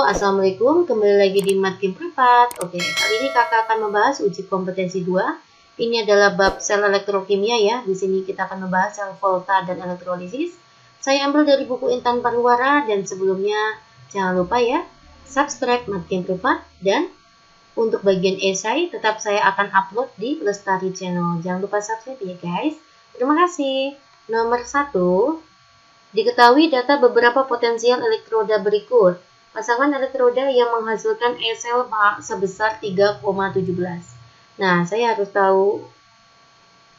Assalamualaikum. Kembali lagi di Matkim Privat. Oke, kali ini kakak akan membahas uji kompetensi 2. Ini adalah bab sel elektrokimia ya. Di sini kita akan membahas sel volta dan elektrolisis. Saya ambil dari buku Intan Pariwara dan sebelumnya jangan lupa ya, subscribe Matkim Privat dan untuk bagian esai tetap saya akan upload di Lestari Channel. Jangan lupa subscribe ya guys. Terima kasih. Nomor 1. Diketahui data beberapa potensial elektroda berikut. Pasangan elektroda yang menghasilkan E-sel sebesar 3,17. Nah, saya harus tahu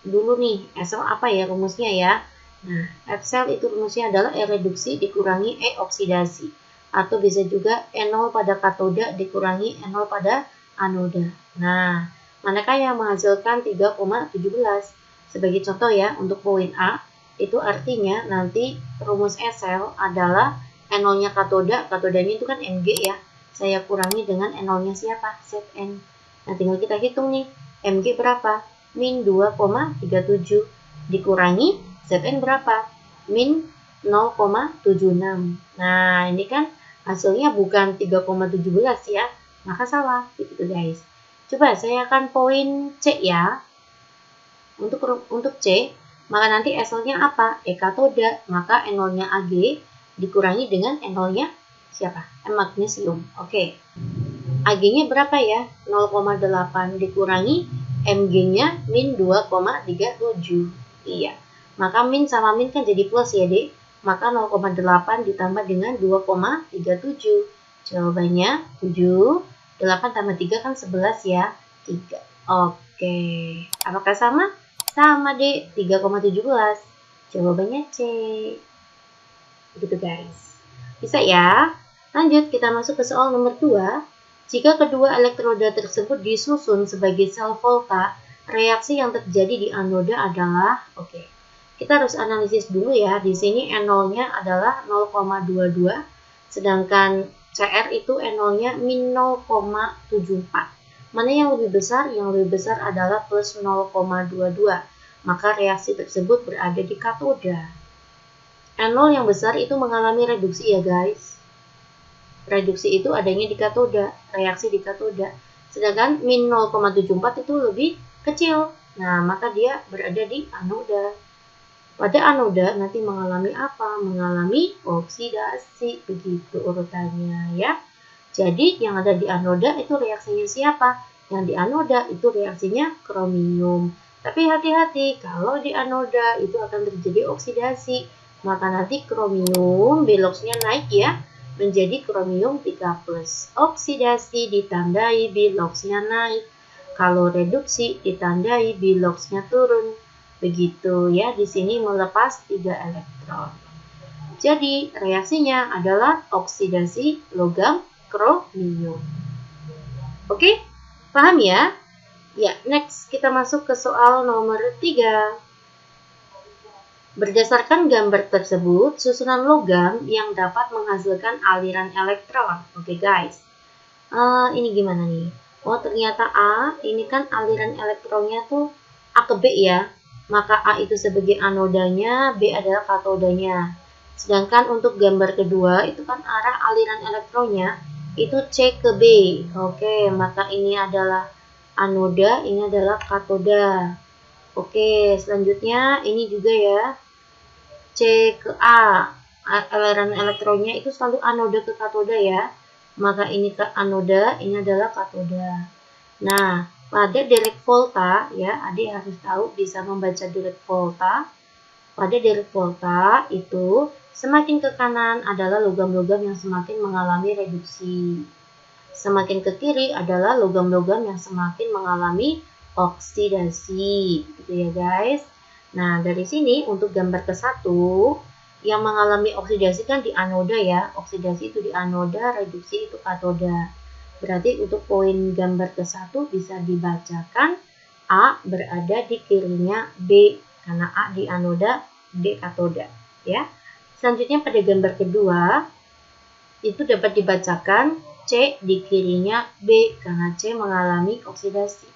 dulu nih, E-sel apa ya rumusnya ya. Nah, F-sel itu rumusnya adalah E reduksi dikurangi E oksidasi. Atau bisa juga E0 pada katoda dikurangi E0 pada anoda. Nah, manakah yang menghasilkan 3,17? Sebagai contoh ya, untuk poin A, itu artinya nanti rumus E-sel adalah E0-nya katoda, katodanya itu kan Mg ya. Saya kurangi dengan E0-nya siapa? Zn. Nah, tinggal kita hitung nih. Mg berapa? Min 2,37. Dikurangi Zn berapa? Min 0,76. Nah, ini kan hasilnya bukan 3,17 ya. Maka salah, gitu guys. Coba saya akan poin C ya. Untuk C, maka nanti E-selnya apa? E katoda, maka E0-nya Ag dikurangi dengan E0-nya siapa? Magnesium. Oke. Ag-nya berapa ya? 0,8 dikurangi Mg-nya min 2,37. Iya. Maka min sama min kan jadi plus ya, Dek. Maka 0,8 ditambah dengan 2,37. Jawabannya 7. 8 tambah 3 kan 11 ya. 3. Oke. Apakah sama? Sama, Dek. 3,17. Jawabannya C. Gitu guys. Bisa ya. Lanjut kita masuk ke soal nomor 2. Jika kedua elektroda tersebut disusun sebagai sel volta, reaksi yang terjadi di anoda adalah kita harus analisis dulu ya. Di sini E0-nya adalah 0,22 sedangkan Cr itu E0-nya min 0,74. Mana yang lebih besar? Yang lebih besar adalah plus 0,22. Maka reaksi tersebut berada di katoda. E0 yang besar itu mengalami reduksi ya guys. Reduksi itu adanya di katoda, reaksi di katoda. Sedangkan min 0,74 itu lebih kecil. Nah, maka dia berada di anoda. Pada anoda nanti mengalami apa? Mengalami oksidasi. Begitu urutannya ya. Jadi yang ada di anoda itu reaksinya siapa? Yang di anoda itu reaksinya kromium. Tapi hati-hati, kalau di anoda itu akan terjadi oksidasi. Maka nanti kromium biloxnya naik ya, menjadi kromium 3+. Oksidasi ditandai biloxnya naik. Kalau reduksi ditandai biloxnya turun. Begitu ya, di sini melepas 3 elektron. Jadi reaksinya adalah oksidasi logam kromium. Oke, paham ya? Ya, next kita masuk ke soal nomor 3. Berdasarkan gambar tersebut, susunan logam yang dapat menghasilkan aliran elektron. Oke guys, ini gimana nih? Oh ternyata A, ini kan aliran elektronnya tuh A ke B ya. Maka A itu sebagai anodanya, B adalah katodanya. Sedangkan untuk gambar kedua, itu kan arah aliran elektronnya itu C ke B. Oke, maka ini adalah anoda, ini adalah katoda. Oke, selanjutnya ini juga ya. C ke A, aliran elektronnya itu selalu anoda ke katoda ya. Maka ini ke anoda, ini adalah katoda. Nah, pada direct volta ya, adik harus tahu bisa membaca direct volta. Pada direct volta itu semakin ke kanan adalah logam-logam yang semakin mengalami reduksi. Semakin ke kiri adalah logam-logam yang semakin mengalami oksidasi. Gitu ya guys. Nah, dari sini untuk gambar ke-1 yang mengalami oksidasi kan di anoda ya. Oksidasi itu di anoda, reduksi itu katoda. Berarti untuk poin gambar ke-1 bisa dibacakan A berada di kirinya B karena A di anoda, B katoda ya. Selanjutnya pada gambar kedua itu dapat dibacakan C di kirinya B karena C mengalami oksidasi.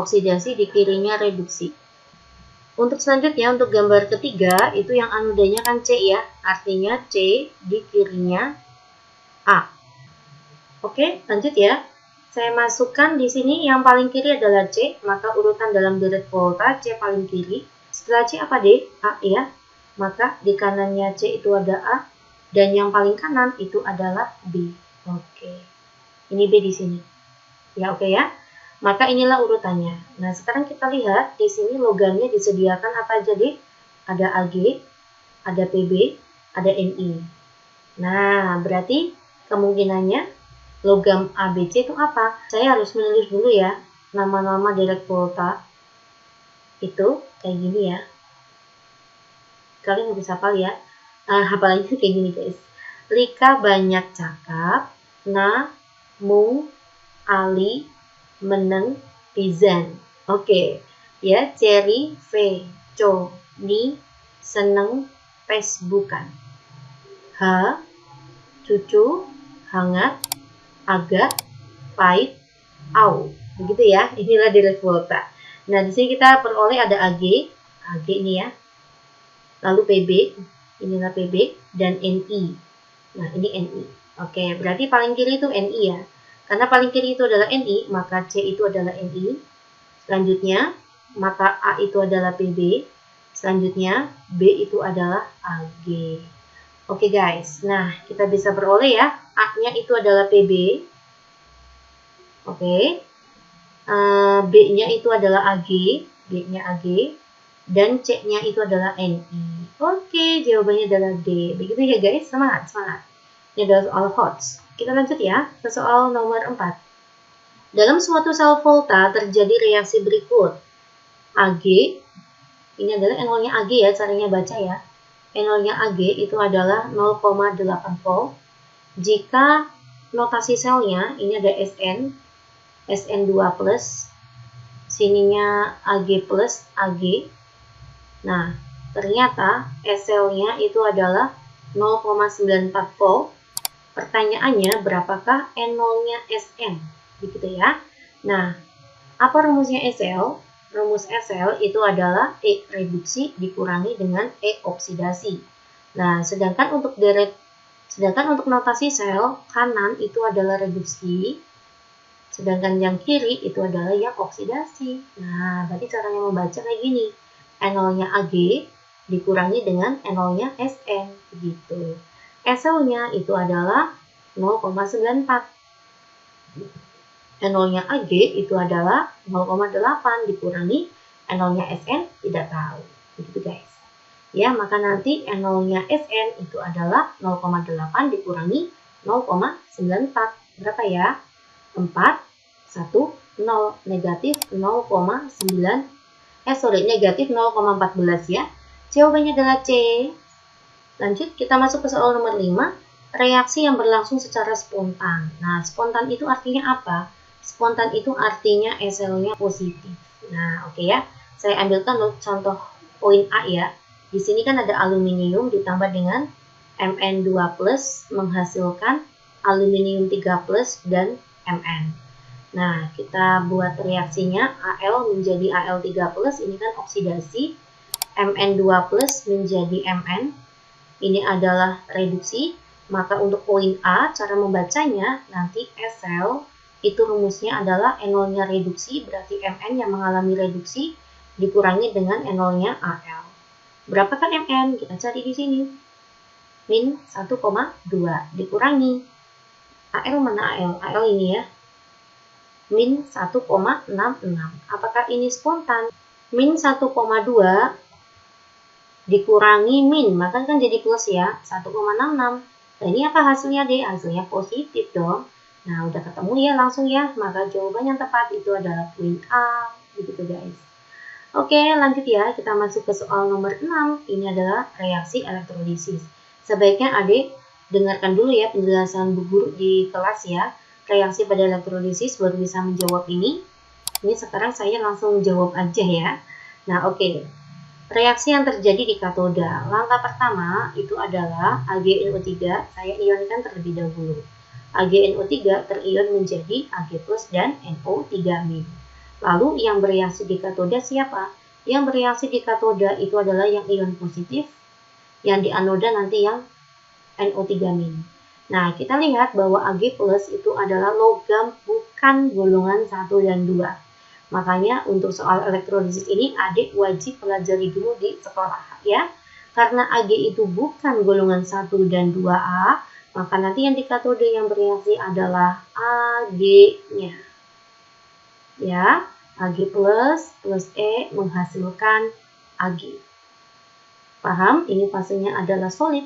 Oksidasi di kirinya reduksi. Untuk selanjutnya, untuk gambar ketiga, itu yang anodanya kan C ya. Artinya C di kirinya A. Oke, lanjut ya. Saya masukkan di sini yang paling kiri adalah C, maka urutan dalam deret volta C paling kiri. Setelah C apa D? A ya. Maka di kanannya C itu ada A, dan yang paling kanan itu adalah B. Oke. Ini B di sini. Ya, oke ya. Maka inilah urutannya. Nah, sekarang kita lihat di sini logamnya disediakan apa aja deh? Ada AG, ada PB, ada NI. Nah, berarti kemungkinannya logam ABC itu apa? Saya harus menulis dulu ya nama-nama direct volta. Itu kayak gini ya. Kalian harus hafal ya. Hafalnya kayak gini guys. Lika banyak cakap, na, mung, ali, meneng, pizan. Oke. Ya, Cherry, V, Co, Ni, seneng, Facebookan. H, cucu, hangat, agak, pahit, au. Begitu ya. Inilah direct volta. Nah, di sini kita peroleh ada AG ini ya. Lalu PB, inilah PB, dan NI. Nah, ini NI. Oke, berarti paling kiri itu NI ya. Karena paling kiri itu adalah NI, maka C itu adalah NI. Selanjutnya, maka A itu adalah PB. Selanjutnya, B itu adalah AG. Oke guys, nah kita bisa beroleh ya. A-nya itu adalah PB. Oke. B-nya itu adalah AG. B-nya AG. Dan C-nya itu adalah NI. Oke, jawabannya adalah D. Begitu ya guys, semangat, semangat. Ini adalah soal HOTS. Kita lanjut ya ke soal nomor 4. Dalam suatu sel volta terjadi reaksi berikut. AG, ini adalah NO-nya AG ya, caranya baca ya. NO-nya AG itu adalah 0,8 volt. Jika notasi selnya, ini ada SN, SN2+, sininya AG+, AG. Nah, ternyata SL-nya itu adalah 0,94 volt. Pertanyaannya, berapakah N0-nya SN? Begitu ya. Nah, apa rumusnya SL? Rumus SL itu adalah E reduksi dikurangi dengan E oksidasi. Nah, sedangkan untuk notasi sel kanan itu adalah reduksi, sedangkan yang kiri itu adalah yang oksidasi. Nah, berarti caranya membaca kayak gini. N0-nya AG dikurangi dengan N0-nya SN. Begitu. SL-nya itu adalah 0,94. N0-nya AG itu adalah 0,8 dikurangi N0-nya SN tidak tahu. Begitu guys. Ya, maka nanti N0-nya SN itu adalah 0,8 dikurangi 0,94. Berapa ya? 4, 1, 0. Negatif 0,9. Negatif 0,14 ya. Jawabannya adalah C. Lanjut, kita masuk ke soal nomor 5. Reaksi yang berlangsung secara spontan. Nah, spontan itu artinya apa? Spontan itu artinya SL-nya positif. Nah, oke ya. Saya ambilkan contoh poin A ya. Di sini kan ada aluminium ditambah dengan Mn2+ menghasilkan aluminium 3+ dan Mn. Nah, kita buat reaksinya Al menjadi Al3+, ini kan oksidasi. Mn2+ menjadi Mn, ini adalah reduksi. Maka untuk poin A, cara membacanya nanti SL itu rumusnya adalah N0-nya reduksi, berarti Mn yang mengalami reduksi dikurangi dengan N0-nya Al. Berapakah Mn? Kita cari di sini. Min 1,2 dikurangi. Al mana Al? Al ini ya. Min 1,66. Apakah ini spontan? Min 1,2 dikurangi min, maka kan jadi plus ya, 1,66. Nah, ini apa hasilnya deh? Hasilnya positif dong. Nah, udah ketemu ya langsung ya. Maka jawaban yang tepat itu adalah poin A. Begitu guys. Oke, lanjut ya. Kita masuk ke soal nomor 6. Ini adalah reaksi elektrolisis. Sebaiknya adik dengarkan dulu ya penjelasan bu guru di kelas ya. Reaksi pada elektrolisis baru bisa menjawab ini. Ini sekarang saya langsung jawab aja ya. Nah, oke. Reaksi yang terjadi di katoda. Langkah pertama itu adalah AgNO3 saya ionkan terlebih dahulu. AgNO3 terion menjadi Ag+ dan NO3-. Lalu yang bereaksi di katoda siapa? Yang bereaksi di katoda itu adalah yang ion positif, yang di anoda nanti yang NO3-. Nah, kita lihat bahwa Ag+ itu adalah logam bukan golongan 1 dan 2. Makanya untuk soal elektrolisis ini adik wajib pelajari dulu di sekolah ya. Karena Ag itu bukan golongan 1 dan 2A, maka nanti yang di katode yang bereaksi adalah Ag-nya. Ya, Ag+ plus E menghasilkan Ag. Paham? Ini fasenya adalah solid.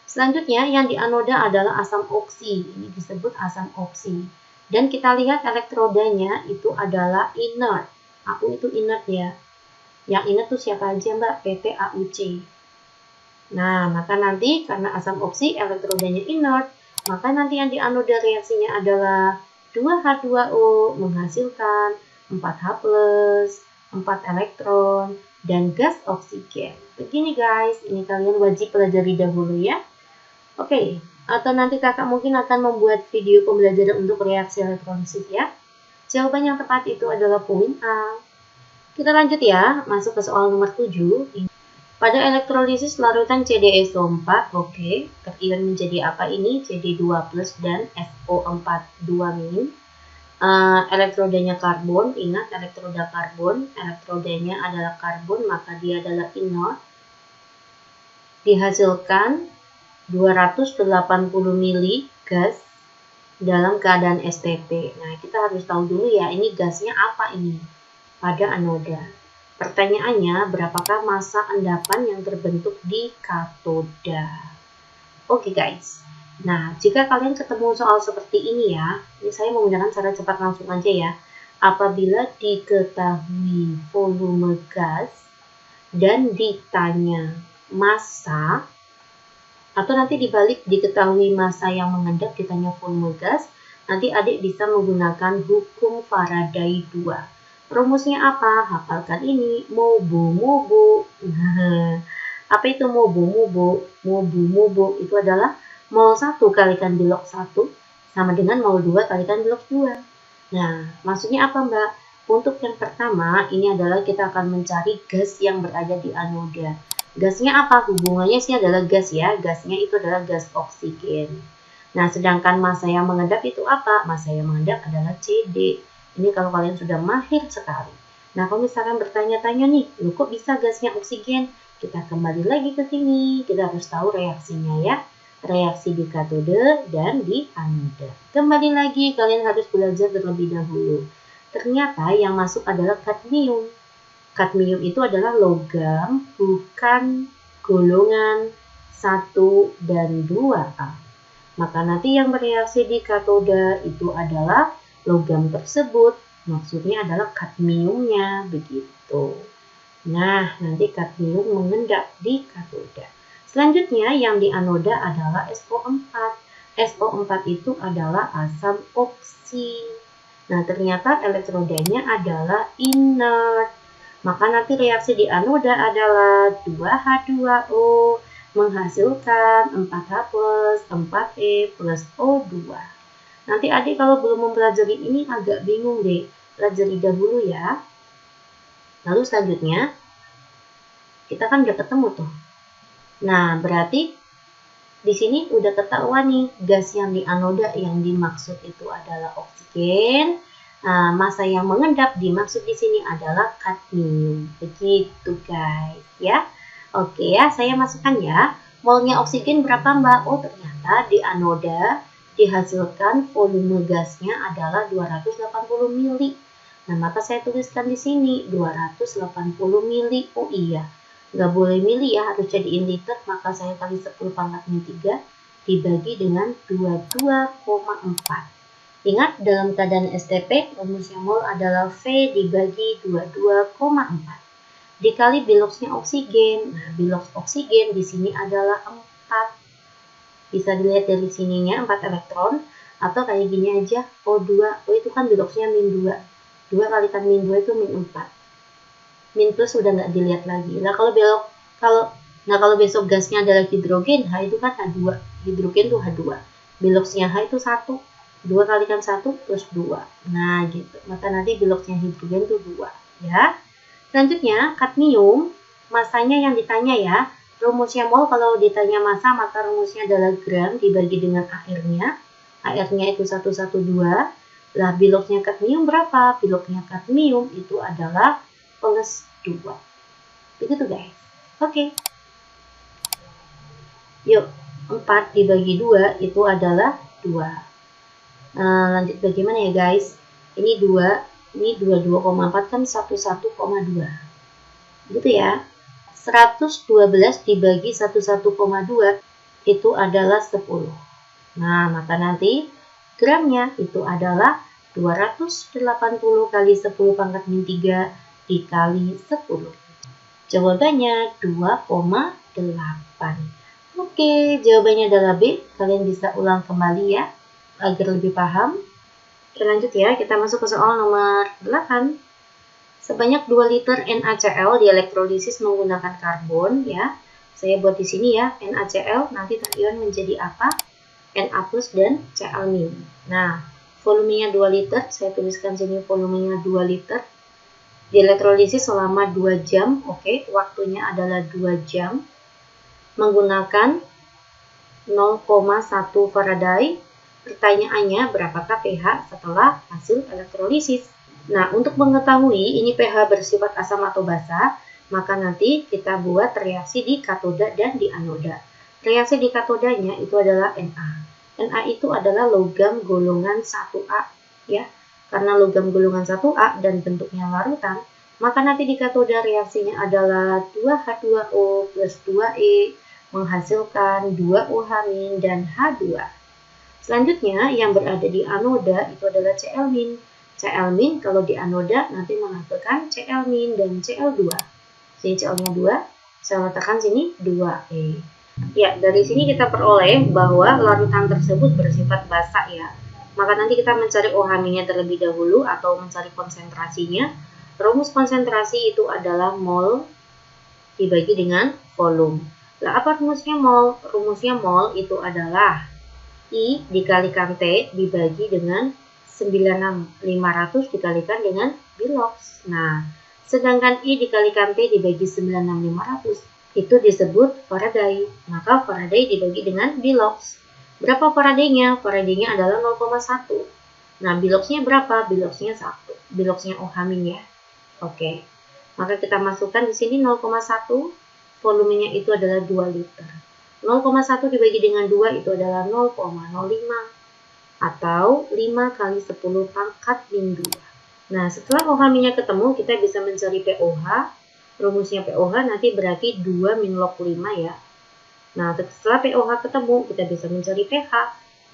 Selanjutnya yang di anoda adalah asam oksi. Ini disebut asam oksi. Dan kita lihat elektrodanya itu adalah inert. AU itu inert ya. Yang inert itu siapa aja Mbak? PTAUC. Nah, maka nanti karena asam oksi elektrodanya inert, maka nanti yang di anoda reaksinya adalah 2H2O menghasilkan 4H+, 4 elektron, dan gas oksigen. Begini guys, ini kalian wajib pelajari dahulu ya. Oke, atau nanti kakak mungkin akan membuat video pembelajaran untuk reaksi elektrolisis ya. Jawaban yang tepat itu adalah poin A. Kita lanjut ya, masuk ke soal nomor 7. Pada elektrolisis larutan CdSO4, oke, terion menjadi apa ini? Cd2+ dan SO4 2-. Elektrodanya karbon, ingat elektroda karbon, elektrodanya adalah karbon, maka dia adalah inert. Dihasilkan 280 mili gas dalam keadaan STP. Nah, kita harus tahu dulu ya, ini gasnya apa ini pada anoda. Pertanyaannya, berapakah massa endapan yang terbentuk di katoda? Oke guys. Nah, jika kalian ketemu soal seperti ini ya, ini saya menggunakan cara cepat langsung aja ya. Apabila diketahui volume gas dan ditanya massa, atau nanti dibalik diketahui massa yang mengendap ditanya volume gas, nanti adik bisa menggunakan hukum Faraday 2. Rumusnya apa? Hafalkan ini, mobu-mobu. Apa itu mobu-mobu? Mobu-mobu itu adalah mol 1 kalikan bilok 1 sama dengan mol 2 kalikan bilok 2. Nah, maksudnya apa Mbak? Untuk yang pertama, ini adalah kita akan mencari gas yang berada di anoda. Gasnya apa? Hubungannya sih adalah gas ya. Gasnya itu adalah gas oksigen. Nah, sedangkan massa yang mengendap itu apa? Massa yang mengendap adalah CD. Ini kalau kalian sudah mahir sekali. Nah, kalau misalkan bertanya-tanya nih, loh kok bisa gasnya oksigen? Kita kembali lagi ke sini. Kita harus tahu reaksinya ya. Reaksi di katode dan di anoda. Kembali lagi, kalian harus belajar terlebih dahulu. Ternyata yang masuk adalah kadmium. Kadmium itu adalah logam bukan golongan 1 dan 2A. Maka nanti yang bereaksi di katoda itu adalah logam tersebut. Maksudnya adalah kadmiumnya, begitu. Nah, nanti kadmium mengendap di katoda. Selanjutnya yang di anoda adalah SO4. SO4 itu adalah asam oksi. Nah, ternyata elektrodanya adalah inert. Maka nanti reaksi di anoda adalah 2H2O menghasilkan 4H+, 4E plus O2. Nanti adik kalau belum mempelajari ini agak bingung deh. Pelajari dahulu ya. Lalu selanjutnya, kita kan udah ketemu tuh. Nah, berarti di sini udah ketahuan nih, gas yang di anoda yang dimaksud itu adalah oksigen. Nah, massa yang mengendap dimaksud di sini adalah kadmium. Begitu guys ya. Oke ya, saya masukkan ya. Molnya oksigen berapa Mbak? Oh, ternyata di anoda dihasilkan volume gasnya adalah 280 mili. Nah, maka saya tuliskan di sini 280 mili. Oh iya, nggak boleh mili ya, harus jadiin liter. Maka saya kali 10 pangkat min 3 dibagi dengan 22,4. Ingat, dalam keadaan STP, rumusnya mol adalah V dibagi 22,4. Dikali biloksnya oksigen. Nah, biloks oksigen di sini adalah 4. Bisa dilihat dari sininya 4 elektron. Atau kayak gini aja, O2. O itu kan biloksnya min 2. 2 kalikan min 2 itu min 4. Min plus sudah nggak dilihat lagi. Nah, kalau besok gasnya adalah hidrogen, H itu kan H2. Hidrogen itu H2. Biloksnya H itu 1. 2 kalikan 1 plus 2. Nah, gitu. Maka nanti biloksnya hidrogen itu 2. Ya. Selanjutnya, kadmium. Masanya yang ditanya ya. Rumusnya mol kalau ditanya massa, maka rumusnya adalah gram dibagi dengan AR-nya. AR-nya itu 112. Lah biloknya kadmium berapa? Biloknya kadmium itu adalah plus 2. Begitu guys. Oke. Yuk, 4 dibagi 2 itu adalah 2. Lanjut bagaimana ya guys? Ini 2, ini 22,4 kan 11,2. Gitu ya. 112 dibagi 11,2 itu adalah 10. Nah, maka nanti gramnya itu adalah 280 kali 10 pangkat min 3 dikali 10. Jawabannya 2,8. Oke, jawabannya adalah B. Kalian bisa ulang kembali ya, agar lebih paham. Oke, lanjut ya, kita masuk ke soal nomor 8. Sebanyak 2 liter NaCl dielektrolisis menggunakan karbon ya. Saya buat di sini ya, NaCl nanti terion menjadi apa? Na plus dan Cl-. Nah, volumenya 2 liter, saya tuliskan sini volumenya 2 liter. Dielektrolisis selama 2 jam, oke, waktunya adalah 2 jam. Menggunakan 0,1 Faraday. Pertanyaannya, berapakah pH setelah hasil elektrolisis? Nah, untuk mengetahui ini pH bersifat asam atau basa, maka nanti kita buat reaksi di katoda dan di anoda. Reaksi di katodanya itu adalah Na. Na itu adalah logam golongan 1A ya. Karena logam golongan 1A dan bentuknya larutan, maka nanti di katoda reaksinya adalah 2H2O plus 2E menghasilkan 2OH- dan H2. Selanjutnya yang berada di anoda itu adalah Cl-. Cl- kalau di anoda nanti menghasilkan Cl- dan Cl2. Sini Cl-nya 2, saya letakkan sini 2E. Ya, dari sini kita peroleh bahwa larutan tersebut bersifat basa ya. Maka nanti kita mencari OH-nya terlebih dahulu atau mencari konsentrasinya. Rumus konsentrasi itu adalah mol dibagi dengan volume. Lah, apa rumusnya mol? Rumusnya mol itu adalah I dikalikan T dibagi dengan 96500 dikalikan dengan Bilox. Nah, sedangkan I dikalikan T dibagi 96500 itu disebut Faraday. Maka Faraday dibagi dengan Bilox. Berapa Faradaynya? Faradaynya adalah 0,1. Nah, Biloxnya berapa? Biloxnya 1. Biloxnya OH- ya. Oke. Maka kita masukkan di sini 0,1. Volumenya itu adalah 2 liter. 0,1 dibagi dengan 2 itu adalah 0,05. Atau 5 kali 10 pangkat min 2. Nah, setelah OH- ketemu, kita bisa mencari pOH. Rumusnya pOH nanti berarti 2 min log 5 ya. Nah, setelah pOH ketemu, kita bisa mencari pH.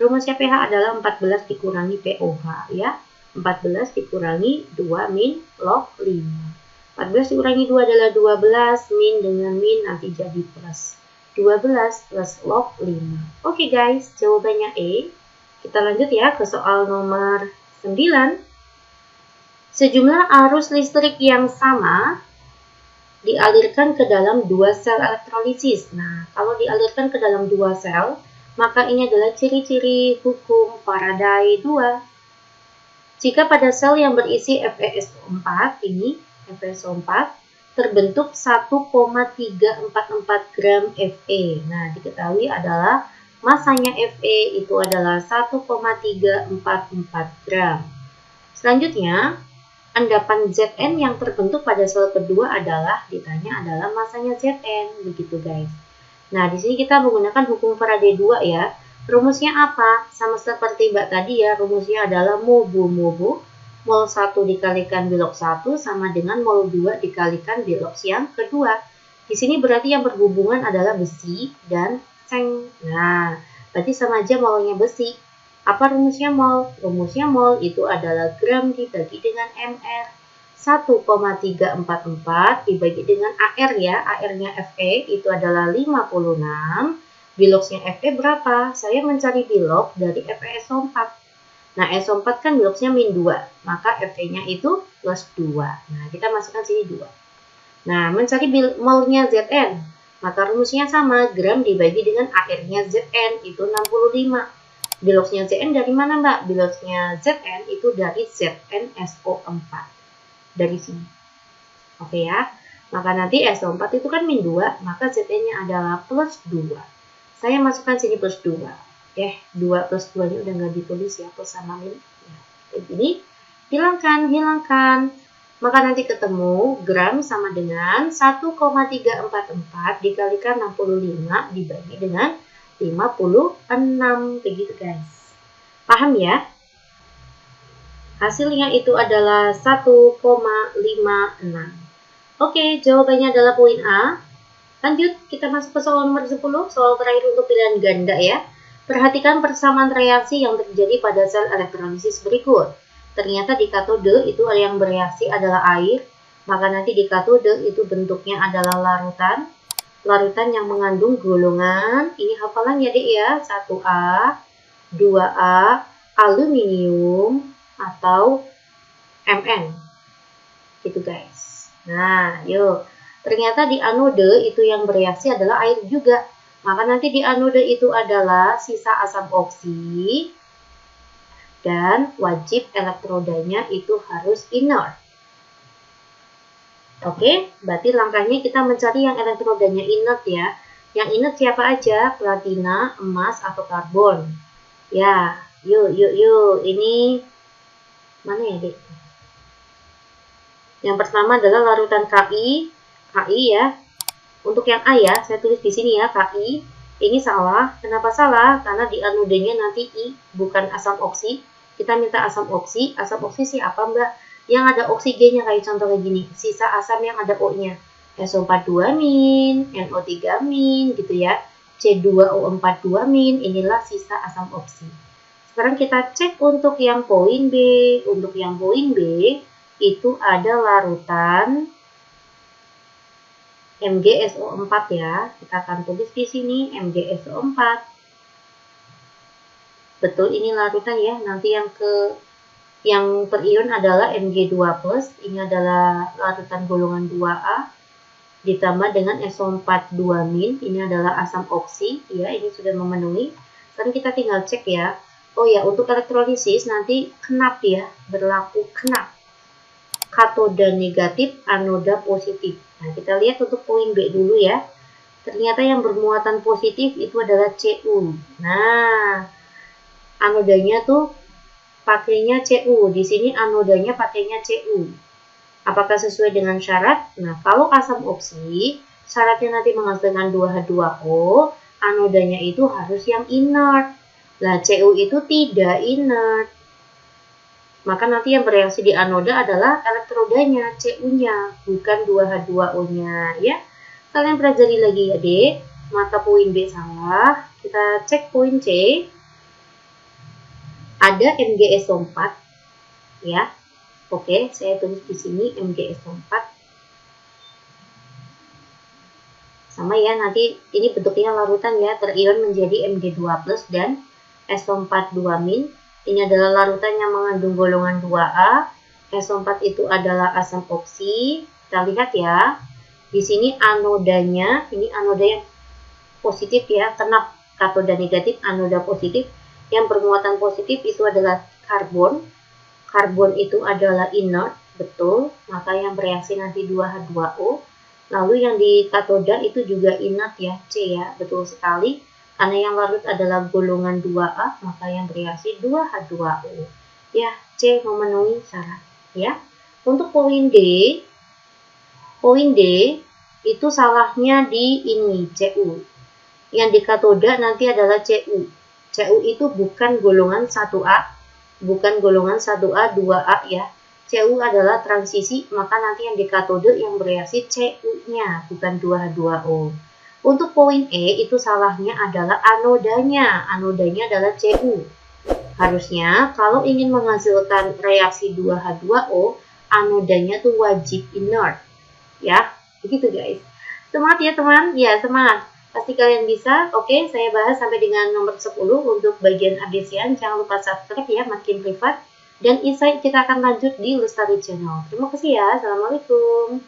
Rumusnya pH adalah 14 dikurangi pOH ya. 14 dikurangi 2 min log 5. 14 dikurangi 2 adalah 12, min dengan min nanti jadi plus. 12 plus log 5. Oke guys, jawabannya E. Kita lanjut ya ke soal nomor 9. Sejumlah arus listrik yang sama dialirkan ke dalam 2 sel elektrolisis. Nah, kalau dialirkan ke dalam 2 sel, maka ini adalah ciri-ciri hukum Faraday 2. Jika pada sel yang berisi FeSO4, ini FeSO4, terbentuk 1,344 gram Fe. Nah, diketahui adalah masanya Fe itu adalah 1,344 gram. Selanjutnya, endapan Zn yang terbentuk pada sel kedua adalah masanya Zn, begitu guys. Nah, di sini kita menggunakan hukum Faraday 2 ya. Rumusnya apa? Sama seperti Mbak tadi ya, rumusnya adalah mobu. Mol 1 dikalikan bilox 1 sama dengan mol 2 dikalikan bilox yang kedua. Di sini berarti yang berhubungan adalah besi dan seng. Nah, berarti sama aja molnya besi. Apa rumusnya mol? Rumusnya mol itu adalah gram dibagi dengan mr. 1,344 dibagi dengan AR ya. AR-nya Fe itu adalah 56. Biloxnya Fe berapa? Saya mencari bilok dari FeSO4. Nah, SO4 kan biloxnya min 2. Maka Fe-nya itu plus 2. Nah, kita masukkan sini 2. Nah, mencari molnya Zn. Maka rumusnya sama. Gram dibagi dengan AR-nya Zn itu 65. Biloxnya Zn dari mana Mbak? Biloxnya Zn itu dari ZnSO4. Dari sini. Oke ya. Maka nanti SO4 itu kan min 2, maka Zn-nya adalah plus 2. Saya masukkan sini plus 2. 2 plus 2-nya udah nggak ditulis ya, plus sama min. Ya, kayak gini. Hilangkan. Maka nanti ketemu gram sama dengan 1,344 dikalikan 65 dibagi dengan 56. Begitu guys. Paham ya? Hasilnya itu adalah 1,56. Oke, jawabannya adalah poin A. Lanjut, kita masuk ke soal nomor 10, soal terakhir untuk pilihan ganda ya. Perhatikan persamaan reaksi yang terjadi pada sel elektrolisis berikut. Ternyata di katode itu yang bereaksi adalah air, maka nanti di katode itu bentuknya adalah larutan. Larutan yang mengandung golongan, ini hafalan ya dek ya, 1A, 2A, aluminium, atau Mn. Gitu guys. Nah, yuk. Ternyata di anode itu yang bereaksi adalah air juga. Maka nanti di anode itu adalah sisa asam oksi dan wajib elektrodanya itu harus inert. Oke, berarti langkahnya kita mencari yang elektrodanya inert ya. Yang inert siapa aja? Platina, emas, atau karbon. Ya, yuk. Ini mana ya, Dek? Yang pertama adalah larutan KI ya. Untuk yang A ya, saya tulis di sini ya, KI. Ini salah. Kenapa salah? Karena di anodenya nanti I, bukan asam oksi. Kita minta asam oksi. Asam oksi siapa, Mbak? Yang ada oksigennya kayak contoh kayak gini. Sisa asam yang ada O-nya. SO42-, NO3-, gitu ya. C2O42-, inilah sisa asam oksi. Sekarang kita cek untuk yang poin B. Untuk yang poin B, itu ada larutan MgSO4 ya. Kita akan tulis di sini MgSO4. Betul, ini larutan ya. Nanti yang terion adalah Mg2+. Ini adalah larutan golongan 2A. Ditambah dengan SO4 2-. Ini adalah asam oksi. Ya, ini sudah memenuhi. Sekarang kita tinggal cek ya. Oh ya, untuk elektrolisis nanti kenap ya. Berlaku kenap. Katoda negatif, anoda positif. Nah, kita lihat untuk poin B dulu ya. Ternyata yang bermuatan positif itu adalah Cu. Nah, anodanya tuh pakainya Cu. Di sini anodanya pakainya Cu. Apakah sesuai dengan syarat? Nah, kalau asam oksi, syaratnya nanti menghasilkan 2H2O, anodanya itu harus yang inert. Nah, Cu itu tidak inert. Maka nanti yang bereaksi di anoda adalah elektrodanya, Cu-nya, bukan 2H2O-nya ya. Kalian pelajari lagi ya, Dek. Maka poin B salah. Kita cek poin C. Ada MgSO4 ya. Oke, saya tulis di sini MgSO4. Sama ya, nanti ini bentuknya larutan ya, terion menjadi Mg2+ dan SO4 2-. Ini adalah larutan yang mengandung golongan 2A. SO4 itu adalah asam oksi. Kita lihat ya. Di sini anodanya, ini anoda yang positif ya. Kenapa katoda negatif, anoda positif. Yang bermuatan positif itu adalah karbon. Karbon itu adalah inert, betul. Maka yang bereaksi nanti 2H2O. Lalu yang di katoda itu juga inert ya, C ya, betul sekali. Karena yang larut adalah golongan 2A, maka yang bereaksi 2H2O. Ya, C memenuhi syarat. Ya. Untuk poin D itu salahnya di ini, Cu. Yang di katoda nanti adalah Cu. Cu itu bukan golongan 1A, bukan golongan 1A, 2A ya. Cu adalah transisi, maka nanti yang di katode yang bereaksi Cu-nya, bukan 2H2O. Untuk poin E, itu salahnya adalah anodanya. Anodanya adalah Cu. Harusnya, kalau ingin menghasilkan reaksi 2H2O, anodanya tuh wajib inert. Ya, begitu guys. Semangat ya teman. Ya, semangat. Pasti kalian bisa. Oke, saya bahas sampai dengan nomor 10 untuk bagian abesian. Jangan lupa subscribe ya, Makin Privat. Dan insight kita akan lanjut di Lestari Channel. Terima kasih ya. Assalamualaikum.